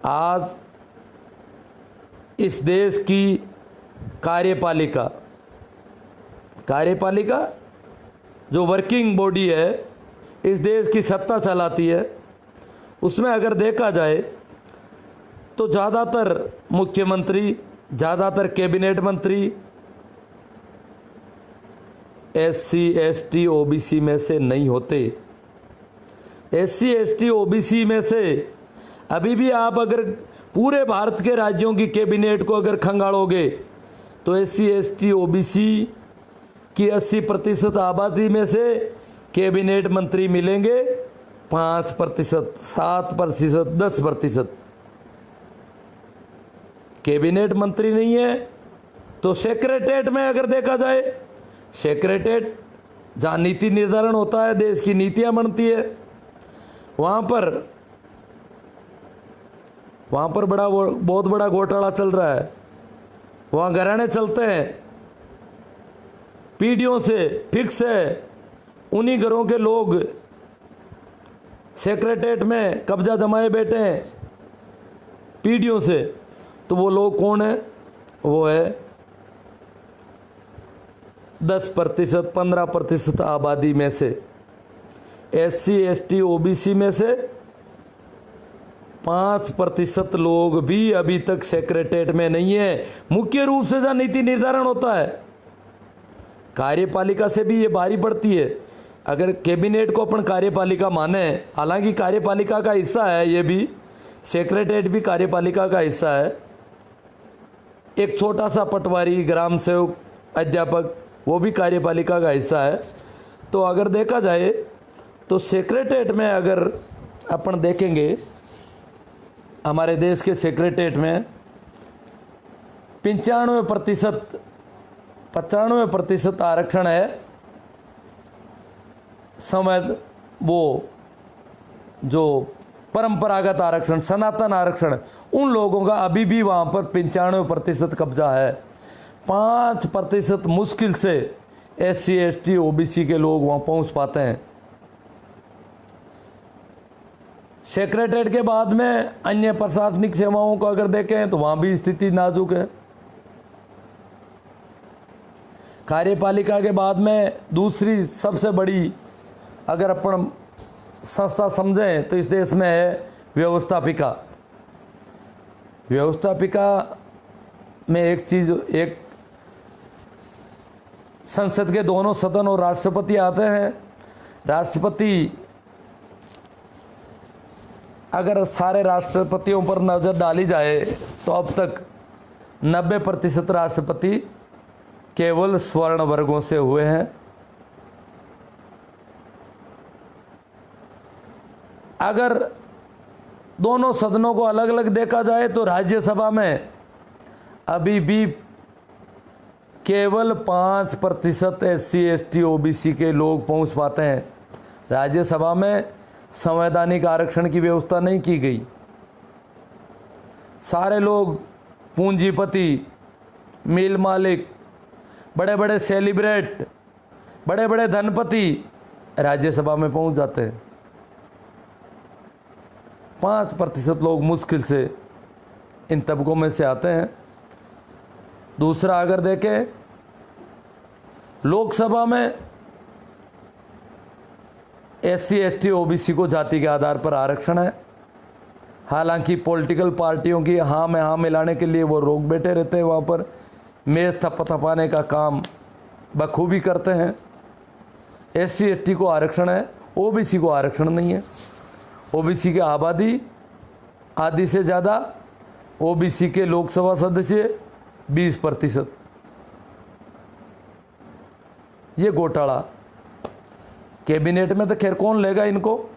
आज इस देश की कार्यपालिका जो वर्किंग बॉडी है, इस देश की सत्ता चलाती है, उसमें अगर देखा जाए तो ज़्यादातर मुख्यमंत्री, ज़्यादातर कैबिनेट मंत्री SC ST OBC में से नहीं होते। SC ST OBC में से अभी भी आप अगर पूरे भारत के राज्यों की कैबिनेट को अगर खंगालोगे तो SC ST OBC की 80% आबादी में से कैबिनेट मंत्री मिलेंगे 5%, 7%, 10%। कैबिनेट मंत्री नहीं है तो सेक्रेटेरिएट में अगर देखा जाए, सेक्रेटेरिएट जहाँ नीति निर्धारण होता है, देश की नीतियाँ बनती है, वहाँ पर बहुत बड़ा घोटाला चल रहा है। वहाँ घराने चलते हैं, पीढ़ियों से फिक्स है, उन्हीं घरों के लोग सेक्रेटेरिएट में कब्जा जमाए बैठे हैं पीढ़ियों से। तो वो लोग कौन है? वो है 10%, 15% आबादी में से। SC ST OBC में से 5% लोग भी अभी तक सेक्रेटेरिएट में नहीं है। मुख्य रूप से जहाँ नीति निर्धारण होता है, कार्यपालिका से भी ये भारी पड़ती है। अगर कैबिनेट को अपन कार्यपालिका माने, हालांकि कार्यपालिका का हिस्सा है ये भी, सेक्रेटेरिएट भी कार्यपालिका का हिस्सा है। एक छोटा सा पटवारी, ग्राम सेवक, अध्यापक, वो भी कार्यपालिका का हिस्सा है। तो अगर देखा जाए तो सेक्रेटेरिएट में अगर अपन देखेंगे, हमारे देश के सेक्रेटेरिएट में 95% आरक्षण है। वो जो परंपरागत आरक्षण, सनातन आरक्षण, उन लोगों का अभी भी वहाँ पर 95% कब्जा है। 5% मुश्किल से SC ST OBC के लोग वहाँ पहुँच पाते हैं। सेक्रेटेरिएट के बाद में अन्य प्रशासनिक सेवाओं को अगर देखें तो वहाँ भी स्थिति नाजुक है। कार्यपालिका के बाद में दूसरी सबसे बड़ी अगर अपन संस्था समझें तो इस देश में है व्यवस्थापिका। व्यवस्थापिका में एक संसद के दोनों सदन और राष्ट्रपति आते हैं। राष्ट्रपति, अगर सारे राष्ट्रपतियों पर नज़र डाली जाए तो अब तक 90% राष्ट्रपति केवल स्वर्ण वर्गों से हुए हैं। अगर दोनों सदनों को अलग अलग देखा जाए तो राज्यसभा में अभी भी केवल 5% SC ST OBC के लोग पहुंच पाते हैं। राज्यसभा में संवैधानिक आरक्षण की व्यवस्था नहीं की गई। सारे लोग पूंजीपति, मिल मालिक, बड़े बड़े सेलिब्रेट, बड़े बड़े धनपति राज्यसभा में पहुंच जाते हैं। 5% लोग मुश्किल से इन तबकों में से आते हैं। दूसरा अगर देखें, लोकसभा में SC ST OBC को जाति के आधार पर आरक्षण है। हालांकि पॉलिटिकल पार्टियों की हाँ में हाँ मिलाने के लिए वो रोक बैठे रहते हैं, वहाँ पर मेज थपथपाने का काम बखूबी करते हैं। SC ST को आरक्षण है, OBC को आरक्षण नहीं है। OBC की आबादी आधी से ज़्यादा, OBC के लोकसभा सदस्य 20%। ये घोटाला कैबिनेट में तो खैर कौन लेगा इनको।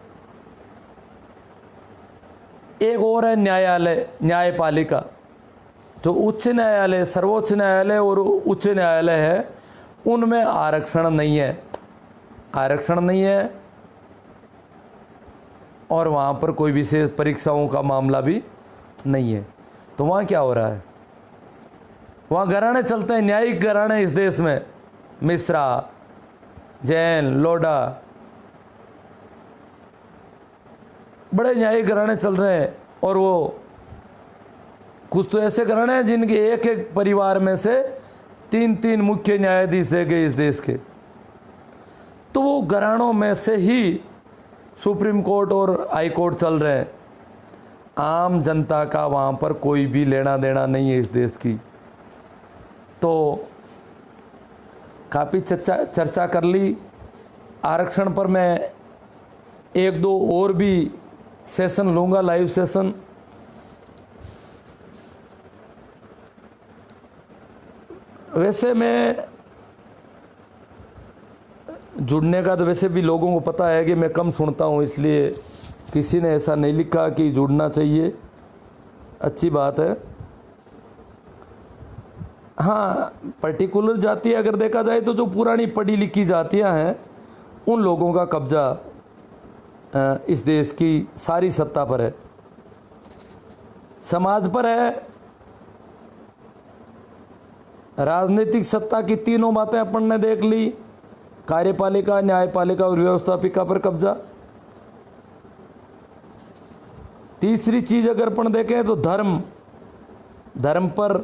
एक और है न्यायालय, न्यायपालिका, जो उच्च न्यायालय, सर्वोच्च न्यायालय और उच्च न्यायालय है, उनमें आरक्षण नहीं है। आरक्षण नहीं है और वहाँ पर कोई विशेष परीक्षाओं का मामला भी नहीं है। तो वहाँ क्या हो रहा है? वहाँ घराने चलते हैं, न्यायिक घराने इस देश में, मिश्रा, जैन, लोढ़ा, बड़े न्यायिक घराने चल रहे हैं। और वो कुछ तो ऐसे घराने हैं जिनके एक एक परिवार में से 3-3 मुख्य न्यायाधीश है गए इस देश के। तो वो घरानों में से ही सुप्रीम कोर्ट और हाई कोर्ट चल रहे हैं। आम जनता का वहाँ पर कोई भी लेना देना नहीं है इस देश की। तो काफ़ी चर्चा कर ली आरक्षण पर। मैं 1-2 और भी सेशन लूँगा, लाइव सेशन। वैसे मैं जुड़ने का तो वैसे भी लोगों को पता है कि मैं कम सुनता हूँ, इसलिए किसी ने ऐसा नहीं लिखा कि जुड़ना चाहिए, अच्छी बात है। हाँ, पर्टिकुलर जाति अगर देखा जाए तो जो पुरानी पढ़ी लिखी जातियाँ हैं उन लोगों का कब्जा इस देश की सारी सत्ता पर है, समाज पर है। राजनीतिक सत्ता की तीनों बातें अपन ने देख ली, कार्यपालिका, न्यायपालिका और व्यवस्थापिका पर कब्जा। तीसरी चीज अगर अपन देखें तो धर्म पर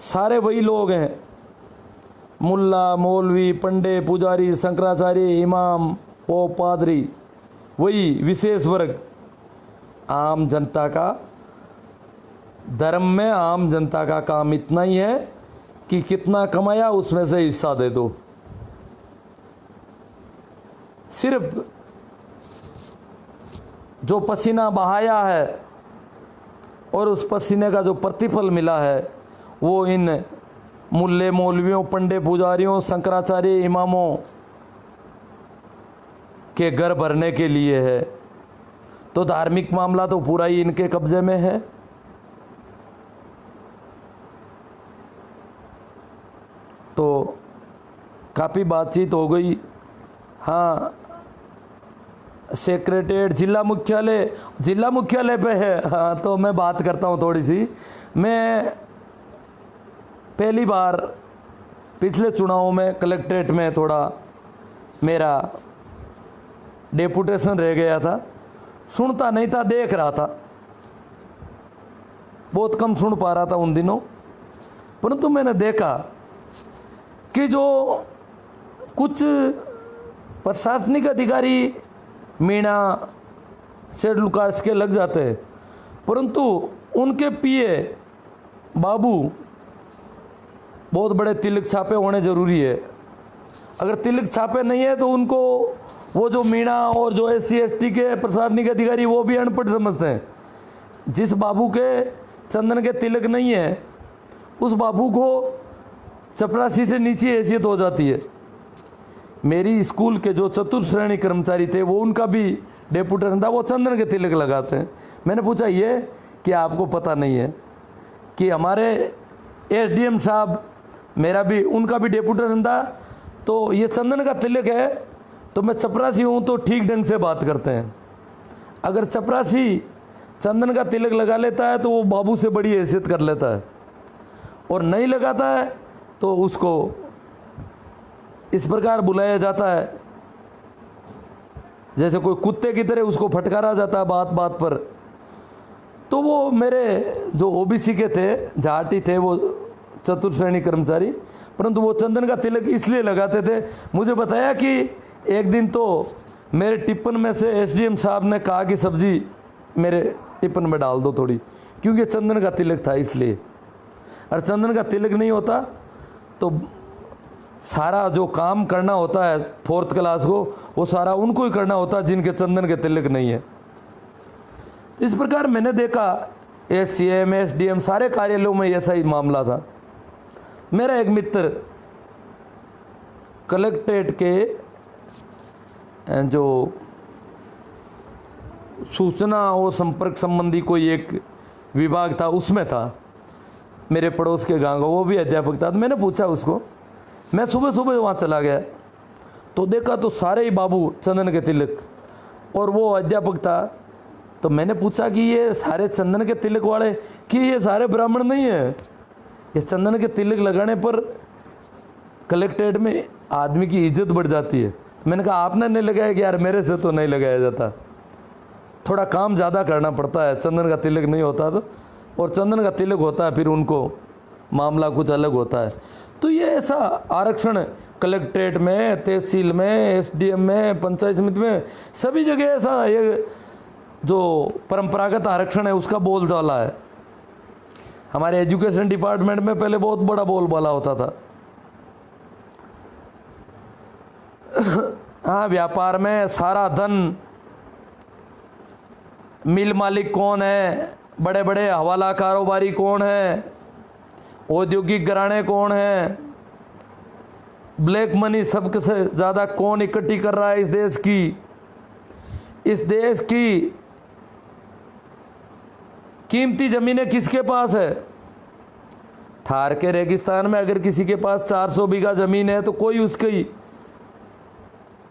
सारे वही लोग हैं, मुल्ला, मौलवी, पंडे, पुजारी, शंकराचार्य, इमाम, पोप, पादरी, वही विशेष वर्ग। आम जनता का धर्म में आम जनता का काम इतना ही है कि कितना कमाया उसमें से हिस्सा दे दो। सिर्फ जो पसीना बहाया है और उस पसीने का जो प्रतिफल मिला है वो इन मुल्ले, मौलवियों, पंडे, पुजारियों, शंकराचार्य, इमामों के घर भरने के लिए है। तो धार्मिक मामला तो पूरा ही इनके कब्जे में है। तो काफ़ी बातचीत हो गई। हाँ, सेक्रेटेरिएट जिला मुख्यालय पे है। हाँ, तो मैं बात करता हूँ थोड़ी सी। मैं पहली बार पिछले चुनाव में कलेक्ट्रेट में थोड़ा मेरा डेपुटेशन रह गया था, सुनता नहीं था, देख रहा था, बहुत कम सुन पा रहा था उन दिनों। परंतु मैंने देखा कि जो कुछ प्रशासनिक अधिकारी मीणा, शेड्यूल कास्ट के लग जाते हैं, परंतु उनके पीए बाबू बहुत बड़े तिलक छापे होने जरूरी है। अगर तिलक छापे नहीं है तो उनको वो जो मीणा और जो SC ST के प्रशासनिक अधिकारी वो भी अनपढ़ समझते हैं। जिस बाबू के चंदन के तिलक नहीं है उस बाबू को चपरासी से नीचे हैसियत हो जाती है। मेरी स्कूल के जो चतुर्थ श्रेणी कर्मचारी थे वो उनका भी डेपुटेशन था, वो चंदन के तिलक लगाते हैं। मैंने पूछा ये कि आपको पता नहीं है कि हमारे SDM साहब, मेरा भी उनका भी डेपुटेशन था, तो ये चंदन का तिलक है तो मैं चपरासी हूँ तो ठीक ढंग से बात करते हैं। अगर चपरासी चंदन का तिलक लगा लेता है तो वो बाबू से बड़ी हैसियत कर लेता है, और नहीं लगाता है तो उसको इस प्रकार बुलाया जाता है जैसे कोई कुत्ते की तरह उसको फटकारा जाता है बात बात पर। तो वो मेरे जो OBC के थे, जाटी थे, वो चतुर्थ श्रेणी कर्मचारी, परंतु वो चंदन का तिलक इसलिए लगाते थे। मुझे बताया कि एक दिन तो मेरे टिप्पन में से SDM साहब ने कहा कि सब्जी मेरे टिप्पन में डाल दो थोड़ी, क्योंकि चंदन का तिलक था इसलिए। और चंदन का तिलक नहीं होता तो सारा जो काम करना होता है 4th क्लास को, वो सारा उनको ही करना होता है जिनके चंदन के तिलक नहीं है। इस प्रकार मैंने देखा SCM, SDM सारे कार्यालयों में ऐसा ही मामला था। मेरा एक मित्र कलेक्ट्रेट के जो सूचना और संपर्क संबंधी कोई एक विभाग था उसमें था, मेरे पड़ोस के गांव का, वो भी अध्यापक था। तो मैंने पूछा उसको, मैं सुबह सुबह वहाँ चला गया तो देखा तो सारे ही बाबू चंदन के तिलक, और वो अध्यापक था। तो मैंने पूछा कि ये सारे चंदन के तिलक वाले, कि ये सारे ब्राह्मण नहीं है? ये चंदन के तिलक लगाने पर कलेक्ट्रेट में आदमी की इज्जत बढ़ जाती है। मैंने कहा आपने नहीं लगाया कि यार मेरे से तो नहीं लगाया जाता। थोड़ा काम ज़्यादा करना पड़ता है, चंदन का तिलक नहीं होता तो, और चंदन का तिलक होता है फिर उनको मामला कुछ अलग होता है। तो ये ऐसा आरक्षण कलेक्ट्रेट में, तहसील में, एसडीएम में, पंचायत समिति में, सभी जगह ऐसा ये जो परंपरागत आरक्षण है उसका बोलचाला है। हमारे एजुकेशन डिपार्टमेंट में पहले बहुत बड़ा बोलबाला होता था। हाँ, व्यापार में सारा धन, मिल मालिक कौन है, बड़े बड़े हवाला कारोबारी कौन है, औद्योगिक घराने कौन है, ब्लैक मनी सबसे ज़्यादा कौन इकट्ठी कर रहा है इस देश की, इस देश की कीमती ज़मीनें किसके पास है। थार के रेगिस्तान में अगर किसी के पास 400 बीघा ज़मीन है तो कोई उसकी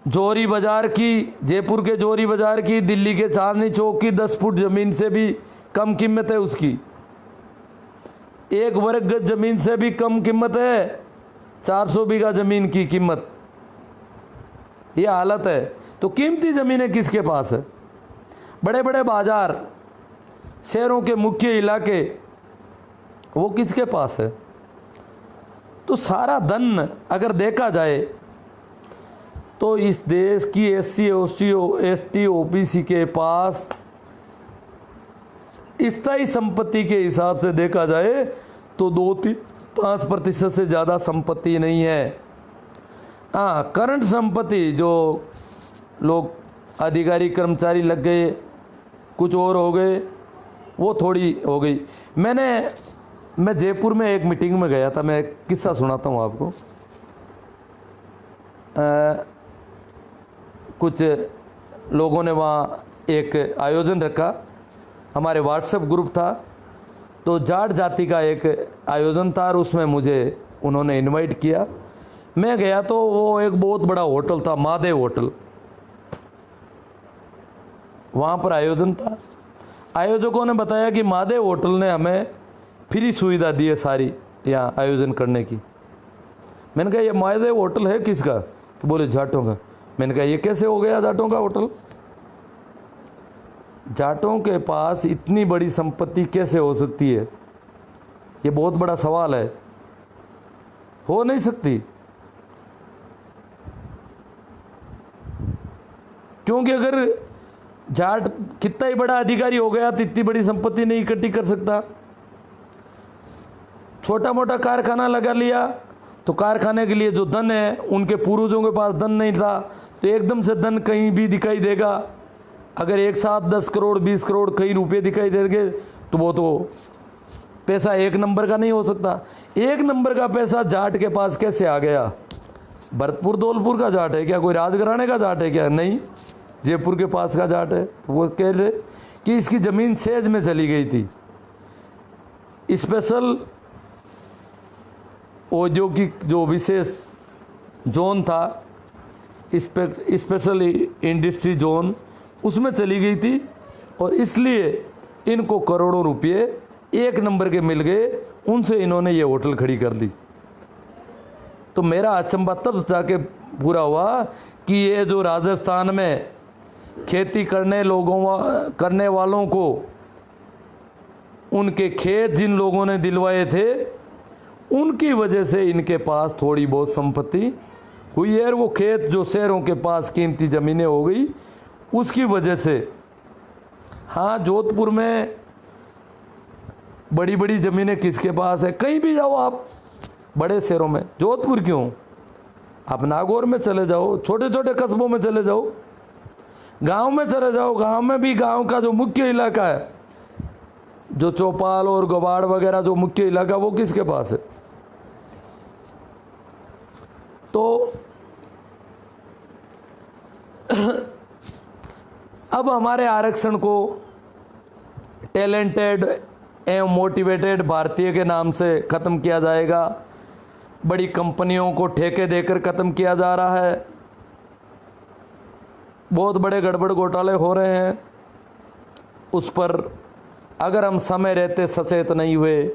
जोरी बाजार की, जयपुर के जोरी बाजार की, दिल्ली के चांदनी चौक की 10 फुट ज़मीन से भी कम कीमत है उसकी। 1 वर्ग गज ज़मीन से भी कम कीमत है 400 बीघा ज़मीन की कीमत। ये हालत है। तो कीमती ज़मीनें किसके पास है? बड़े बड़े बाजार, शहरों के मुख्य इलाके, वो किसके पास है? तो सारा धन अगर देखा जाए तो इस देश की SC, ST, OBC के पास स्थायी संपत्ति के हिसाब से देखा जाए तो 2-5% से ज़्यादा संपत्ति नहीं है। हाँ, करंट संपत्ति जो लोग अधिकारी कर्मचारी लग गए, कुछ और हो गए, वो थोड़ी हो गई। मैं जयपुर में एक मीटिंग में गया था। मैं एक किस्सा सुनाता हूँ आपको। कुछ लोगों ने वहाँ एक आयोजन रखा, हमारे व्हाट्सएप ग्रुप था, तो जाट जाति का एक आयोजन था और उसमें मुझे उन्होंने इनवाइट किया। मैं गया तो वो एक बहुत बड़ा होटल था, महादेव होटल, वहाँ पर आयोजन था। आयोजकों ने बताया कि महादेव होटल ने हमें फ्री सुविधा दी है सारी यहाँ आयोजन करने की। मैंने कहा ये महादेव होटल है किसका? तो बोले जाटों का। मैंने कहा ये कैसे हो गया जाटों का होटल? जाटों के पास इतनी बड़ी संपत्ति कैसे हो सकती है? ये बहुत बड़ा सवाल है। हो नहीं सकती, क्योंकि अगर जाट कितना ही बड़ा अधिकारी हो गया तो इतनी बड़ी संपत्ति नहीं इकट्ठी कर सकता। छोटा मोटा कारखाना लगा लिया तो कारखाने के लिए जो धन है, उनके पूर्वजों के पास धन नहीं था, तो एकदम से धन कहीं भी दिखाई देगा। अगर एक साथ 10 करोड़ 20 करोड़ कई रुपए दिखाई देंगे तो वो तो पैसा एक नंबर का नहीं हो सकता। एक नंबर का पैसा जाट के पास कैसे आ गया? भरतपुर दौलपुर का जाट है क्या? कोई राजघराने का जाट है क्या? नहीं, जयपुर के पास का जाट है। वो कह रहे कि इसकी ज़मीन सेज में चली गई थी। स्पेशल औद्योगिक जो विशेष जोन था, स्पेशल इंडस्ट्री जोन, उसमें चली गई थी और इसलिए इनको करोड़ों रुपए एक नंबर के मिल गए। उनसे इन्होंने ये होटल खड़ी कर दी। तो मेरा अचंभा तब जाके पूरा हुआ कि ये जो राजस्थान में खेती करने वालों को उनके खेत जिन लोगों ने दिलवाए थे, उनकी वजह से इनके पास थोड़ी बहुत संपत्ति हुई है। और वो खेत जो शहरों के पास कीमती ज़मीनें हो गई, उसकी वजह से। हाँ, जोधपुर में बड़ी बड़ी ज़मीनें किसके पास है? कहीं भी जाओ आप, बड़े शहरों में, जोधपुर क्यों, आप नागौर में चले जाओ, छोटे छोटे कस्बों में चले जाओ, गांव में चले जाओ। गांव में भी, गांव का जो मुख्य इलाका है, जो चौपाल और गवाड़ वगैरह जो मुख्य इलाका, वो किसके पास है? तो अब हमारे आरक्षण को टैलेंटेड एवं मोटिवेटेड भारतीय के नाम से ख़त्म किया जाएगा। बड़ी कंपनियों को ठेके देकर ख़त्म किया जा रहा है। बहुत बड़े गड़बड़ घोटाले हो रहे हैं। उस पर अगर हम समय रहते सचेत नहीं हुए,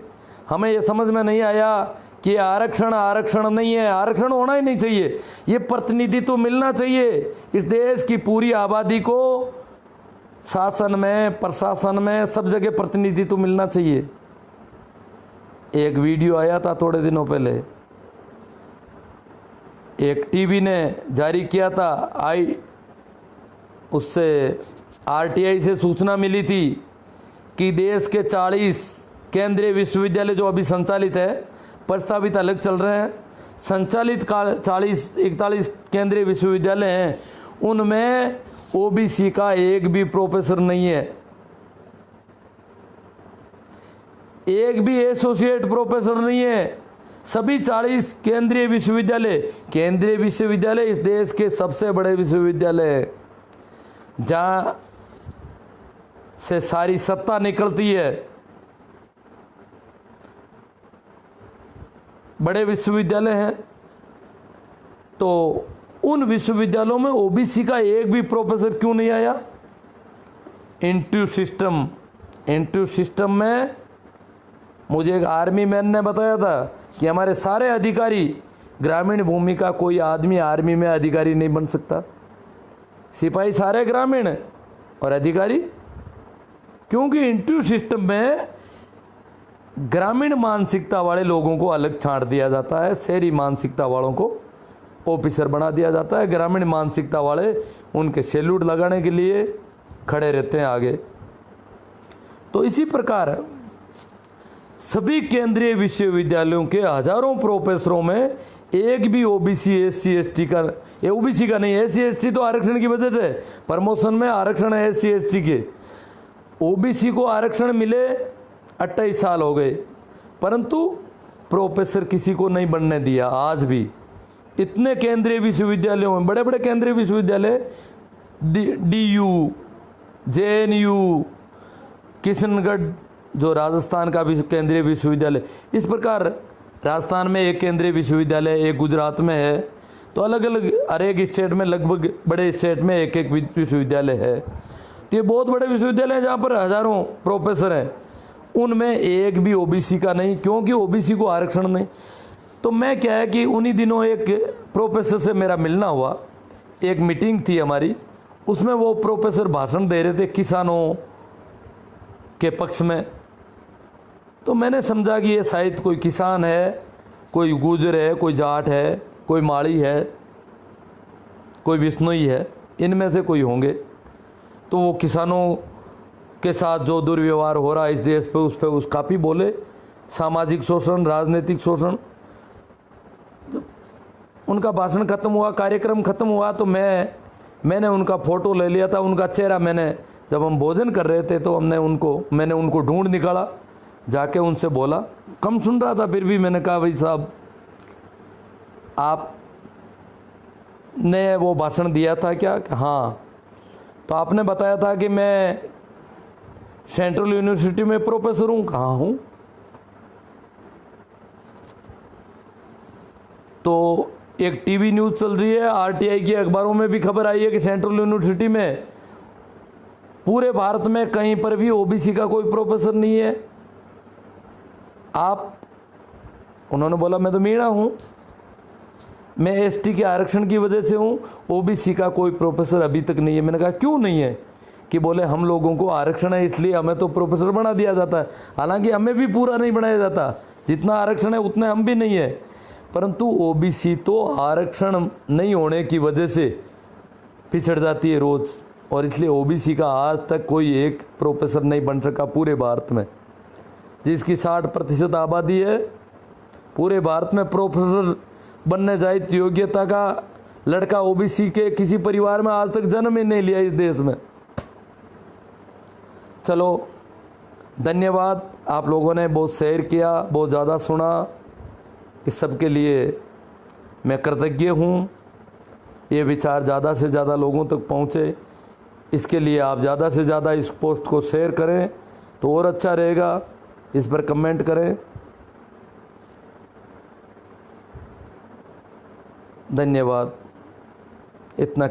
हमें ये समझ में नहीं आया कि आरक्षण नहीं है, आरक्षण होना ही नहीं चाहिए। ये प्रतिनिधित्व मिलना चाहिए। इस देश की पूरी आबादी को शासन में, प्रशासन में, सब जगह प्रतिनिधि तो मिलना चाहिए। एक वीडियो आया था थोड़े दिनों पहले, एक टीवी ने जारी किया था, उससे आरटीआई से सूचना मिली थी कि देश के 40 केंद्रीय विश्वविद्यालय जो अभी संचालित है, प्रस्तावित अलग चल रहे हैं, संचालित 41 केंद्रीय विश्वविद्यालय हैं, उनमें ओबीसी का एक भी प्रोफेसर नहीं है, एक भी एसोसिएट प्रोफेसर नहीं है। सभी 40 केंद्रीय विश्वविद्यालय इस देश के सबसे बड़े विश्वविद्यालय है, जहां से सारी सत्ता निकलती है। बड़े विश्वविद्यालय हैं, तो उन विश्वविद्यालयों में ओबीसी का एक भी प्रोफेसर क्यों नहीं आया? इंटरव्यू सिस्टम में मुझे एक आर्मी मैन ने बताया था कि हमारे सारे अधिकारी ग्रामीण भूमि का, कोई आदमी आर्मी में अधिकारी नहीं बन सकता, सिपाही सारे ग्रामीण और अधिकारी, क्योंकि इंटरव्यू सिस्टम में ग्रामीण मानसिकता वाले लोगों को अलग छांट दिया जाता है, शहरी मानसिकता वालों को ऑफिसर बना दिया जाता है, ग्रामीण मानसिकता वाले उनके सैल्यूट लगाने के लिए खड़े रहते हैं आगे। तो इसी प्रकार सभी केंद्रीय विश्वविद्यालयों के हजारों प्रोफेसरों में एक भी ओबीसी एससी एसटी का, ओबीसी का नहीं, एससी एसटी तो आरक्षण की वजह से प्रमोशन में आरक्षण है एससी एसटी के, ओबीसी को आरक्षण मिले 28 साल हो गए, परंतु प्रोफेसर किसी को नहीं बनने दिया। आज भी इतने केंद्रीय विश्वविद्यालयों में, बड़े बड़े केंद्रीय विश्वविद्यालय, डीयू, जेएनयू, किशनगढ़ जो राजस्थान का केंद्रीय विश्वविद्यालय, इस प्रकार राजस्थान में एक केंद्रीय विश्वविद्यालय, एक गुजरात में है, तो अलग अलग हर एक स्टेट में, लगभग बड़े स्टेट में एक एक विश्वविद्यालय है। तो ये बहुत बड़े विश्वविद्यालय हैं जहाँ पर हजारों प्रोफेसर हैं, उनमें एक भी ओबीसी का नहीं, क्योंकि ओबीसी को आरक्षण नहीं। तो मैं क्या है कि उन्हीं दिनों एक प्रोफेसर से मेरा मिलना हुआ, एक मीटिंग थी हमारी, उसमें वो प्रोफेसर भाषण दे रहे थे किसानों के पक्ष में। तो मैंने समझा कि ये शायद कोई किसान है, कोई गुजर है, कोई जाट है, कोई माड़ी है, कोई बिश्नोई है, इनमें से कोई होंगे। तो वो किसानों के साथ जो दुर्व्यवहार हो रहा है इस देश पे, उस पर उस काफ़ी बोले, सामाजिक शोषण, राजनीतिक शोषण। उनका भाषण खत्म हुआ, कार्यक्रम खत्म हुआ, तो मैंने उनका फ़ोटो ले लिया था, उनका चेहरा मैंने, जब हम भोजन कर रहे थे तो मैंने उनको ढूंढ निकाला, जाके उनसे बोला, कम सुन रहा था फिर भी मैंने कहा, भाई साहब आपने वो भाषण दिया था क्या? हाँ। तो आपने बताया था कि मैं सेंट्रल यूनिवर्सिटी में प्रोफेसर हूँ। कहाँ हूँ? तो एक टीवी न्यूज़ चल रही है, आरटीआई की अखबारों में भी खबर आई है कि सेंट्रल यूनिवर्सिटी में पूरे भारत में कहीं पर भी ओबीसी का कोई प्रोफेसर नहीं है। उन्होंने बोला, मैं तो मीणा हूँ, मैं एसटी के आरक्षण की वजह से हूँ, ओबीसी का कोई प्रोफेसर अभी तक नहीं है। मैंने कहा क्यों नहीं है? कि बोले हम लोगों को आरक्षण है इसलिए हमें तो प्रोफेसर बना दिया जाता है। हालांकि हमें भी पूरा नहीं बनाया जाता, जितना आरक्षण है उतने हम भी नहीं है, परंतु ओबीसी तो आरक्षण नहीं होने की वजह से पिछड़ जाती है रोज़, और इसलिए ओबीसी का आज तक कोई एक प्रोफेसर नहीं बन सका पूरे भारत में, जिसकी 60% आबादी है। पूरे भारत में प्रोफेसर बनने जाए योग्यता का लड़का ओबीसी के किसी परिवार में आज तक जन्म ही नहीं लिया इस देश में। चलो, धन्यवाद, आप लोगों ने बहुत शेयर किया, बहुत ज़्यादा सुना, इस सब के लिए मैं कृतज्ञ हूँ। ये विचार ज़्यादा से ज़्यादा लोगों तक पहुँचे, इसके लिए आप ज़्यादा से ज़्यादा इस पोस्ट को शेयर करें तो और अच्छा रहेगा। इस पर कमेंट करें। धन्यवाद। इतना